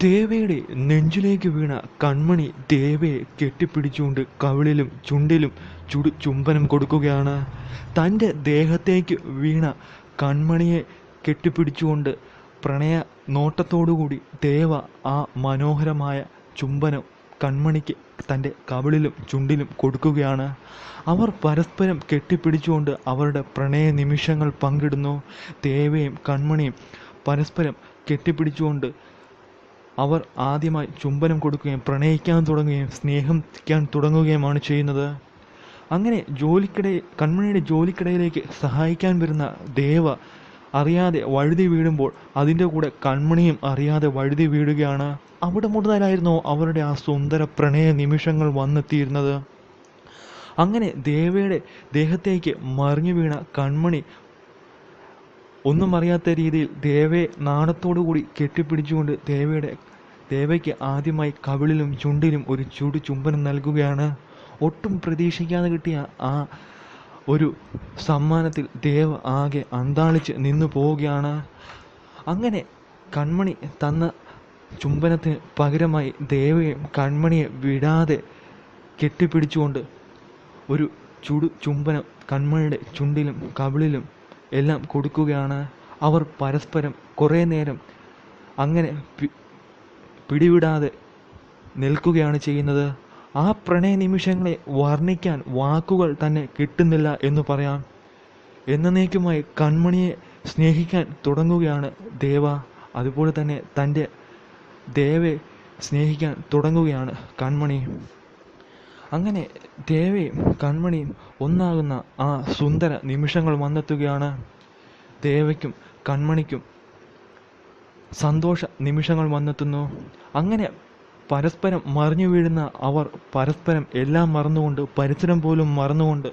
ദേവയുടെ നെഞ്ചിലേക്ക് വീണ കൺമണി ദേവയെ കെട്ടിപ്പിടിച്ചുകൊണ്ട് കവിളിലും ചുണ്ടിലും ചുംബനം കൊടുക്കുകയാണ്. തൻ്റെ ദേഹത്തേക്ക് വീണ കൺമണിയെ കെട്ടിപ്പിടിച്ചുകൊണ്ട് പ്രണയ നോട്ടത്തോടുകൂടി ദേവ ആ മനോഹരമായ ചുംബനം കൺമണിക്ക് തൻ്റെ കവിളിലും ചുണ്ടിലും കൊടുക്കുകയാണ്. അവർ പരസ്പരം കെട്ടിപ്പിടിച്ചുകൊണ്ട് അവരുടെ പ്രണയ നിമിഷങ്ങൾ പങ്കിടുന്നു. ദേവയും കൺമണിയും പരസ്പരം കെട്ടിപ്പിടിച്ചുകൊണ്ട് അവർ ആദ്യമായി ചുംബനം കൊടുക്കുകയും പ്രണയിക്കാൻ തുടങ്ങുകയും സ്നേഹിക്കാൻ തുടങ്ങുകയുമാണ് ചെയ്യുന്നത്. അങ്ങനെ കൺമണിയുടെ ജോലിക്കിടയിലേക്ക് സഹായിക്കാൻ വരുന്ന ദേവ അറിയാതെ വഴുതി വീഴുമ്പോൾ അതിൻ്റെ കൂടെ കൺമണിയും അറിയാതെ വഴുതി വീഴുകയാണ്. അവിടെ മുതലായിരുന്നു അവരുടെ ആ സുന്ദര പ്രണയ നിമിഷങ്ങൾ വന്നെത്തിയിരുന്നത്. അങ്ങനെ ദേവയുടെ ദേഹത്തേക്ക് മറിഞ്ഞു വീണ കൺമണി ഒന്നും അറിയാത്ത രീതിയിൽ ദേവയെ നാണത്തോടുകൂടി കെട്ടിപ്പിടിച്ചുകൊണ്ട് ദേവയ്ക്ക് ആദ്യമായി കവിളിലും ചുണ്ടിലും ഒരു ചുംബനം നൽകുകയാണ്. ഒട്ടും പ്രതീക്ഷിക്കാതെ കിട്ടിയ ആ ഒരു സമ്മാനത്തിൽ ദേവ ആകെ അന്താളിച്ച് നിന്നു പോവുകയാണ്. അങ്ങനെ കൺമണി തന്ന ചുംബനത്തിന് പകരമായി ദേവയും കൺമണിയെ വിടാതെ കെട്ടിപ്പിടിച്ചുകൊണ്ട് ഒരു ചുംബനം കൺമണിയുടെ ചുണ്ടിലും കവിളിലും എല്ലാം കൊടുക്കുകയാണ്. അവർ പരസ്പരം കുറേ നേരം അങ്ങനെ പിടിവിടാതെ നിൽക്കുകയാണ് ചെയ്യുന്നത്. ആ പ്രണയ നിമിഷങ്ങളെ വർണ്ണിക്കാൻ വാക്കുകൾ തന്നെ കിട്ടുന്നില്ല എന്ന് പറയാം. എന്നേക്കുമായി കൺമണിയെ സ്നേഹിക്കാൻ തുടങ്ങുകയാണ് ദേവ. അതുപോലെ തന്നെ തൻ്റെ ദേവയെ സ്നേഹിക്കാൻ തുടങ്ങുകയാണ് കൺമണി. അങ്ങനെ ദേവയും കൺമണിയും ഒന്നാകുന്ന ആ സുന്ദര നിമിഷങ്ങൾ വന്നെത്തുകയാണ്. ദേവയ്ക്കും കൺമണിക്കും സന്തോഷ നിമിഷങ്ങൾ വന്നെത്തുന്നു. അങ്ങനെ പരസ്പരം മറിഞ്ഞു വീഴുന്ന അവർ പരസ്പരം എല്ലാം മറന്നുകൊണ്ട് പരിസരം പോലും മറന്നുകൊണ്ട്